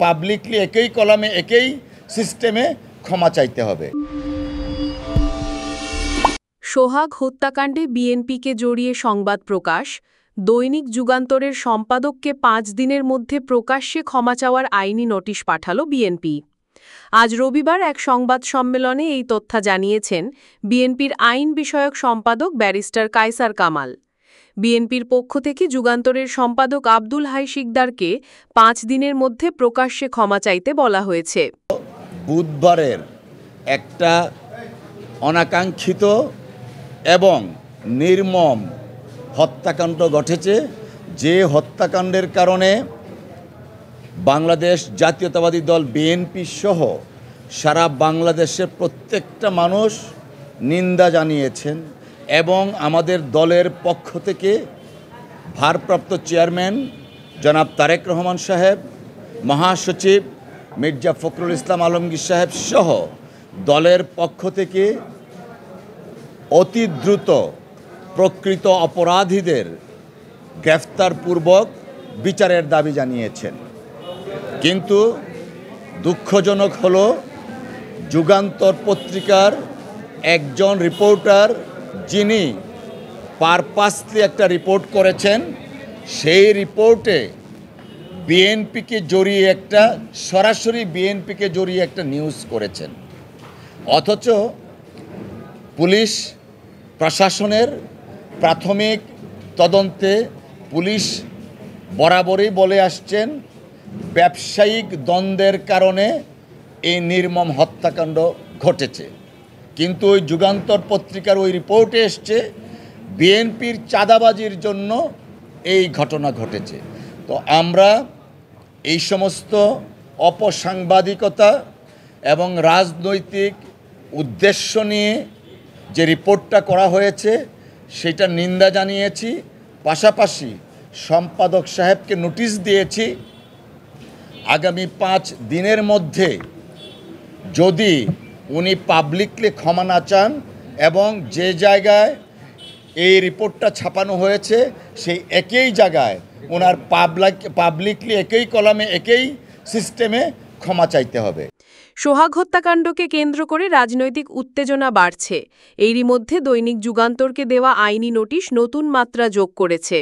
Publicly একই কলামে একই সিস্টেমে ক্ষমা চাইতে হবে। সোহাগ হত্যাকাণ্ডে বিএনপিকে জড়িয়ে সংবাদ প্রকাশ, দৈনিক যুগান্তরের সম্পাদককে 5 দিনের মধ্যে প্রকাশ্যে ক্ষমা চাওয়ার আইনি নোটিশ পাঠাল বিএনপি। আজ রবিবার এক সংবাদ সম্মেলনে এই তথ্য জানিয়েছেন বিএনপির আইন বিষয়ক সম্পাদক ব্যারিস্টার কায়সার কামাল। বিএনপির পক্ষ থেকে যুগান্তরের সম্পাদক আব্দুল হাই শিকদারকে 5 দিনের মধ্যে প্রকাশ্যে ক্ষমা চাইতে বলা হয়েছে। বুধবারের একটা অনাকাঙ্ক্ষিত এবং নির্মম হত্যাকাণ্ড ঘটেছে, যে হত্যাকাণ্ডের কারণে বাংলাদেশ জাতীয়তাবাদী দল বিএনপি সহ সারা বাংলাদেশের প্রত্যেকটা মানুষ নিন্দা জানিয়েছেন এবং আমাদের দলের পক্ষ থেকে ভারপ্রাপ্ত চেয়ারম্যান জনাব তারেক রহমান সাহেব, মহাসচিব মির্জা ফখরুল ইসলাম আলমগীর সাহেব সহ দলের পক্ষ থেকে অতি দ্রুত প্রকৃত অপরাধীদের গ্রেফতারপূর্বক বিচারের দাবি জানিয়েছেন। কিন্তু দুঃখজনক হলো যুগান্তর পত্রিকার একজন রিপোর্টার, যিনি পারপাসলি একটা রিপোর্ট করেছেন, সেই রিপোর্টে বিএনপিকে জড়িয়ে সরাসরি বিএনপিকে জড়িয়ে একটা নিউজ করেছেন। অথচ পুলিশ প্রশাসনের প্রাথমিক তদন্তে পুলিশ বরাবরই বলে আসছেন ব্যবসায়িক দ্বন্দ্বের কারণে এই নির্মম হত্যাকাণ্ড ঘটেছে। কিন্তু ওই যুগান্তর পত্রিকার ওই রিপোর্টে এসছে বিএনপির চাঁদাবাজির জন্য এই ঘটনা ঘটেছে। তো আমরা এই সমস্ত অপসাংবাদিকতা এবং রাজনৈতিক উদ্দেশ্য নিয়ে যে রিপোর্টটা করা হয়েছে সেটা নিন্দা জানিয়েছি। পাশাপাশি সম্পাদক সাহেবকে নোটিশ দিয়েছি আগামী 5 দিনের মধ্যে যদি উনি পাবলিকলি ক্ষমা না চান এবং যে জায়গায় এই রিপোর্টটা ছাপানো হয়েছে সেই একই জায়গায় ওনার পাবলিকলি একই কলামে একই সিস্টেমে ক্ষমা চাইতে হবে। সোহাগ হত্যাকাণ্ডকে কেন্দ্র করে রাজনৈতিক উত্তেজনা বাড়ছে। এরই মধ্যে দৈনিক যুগান্তরকে দেওয়া আইনি নোটিশ নতুন মাত্রা যোগ করেছে।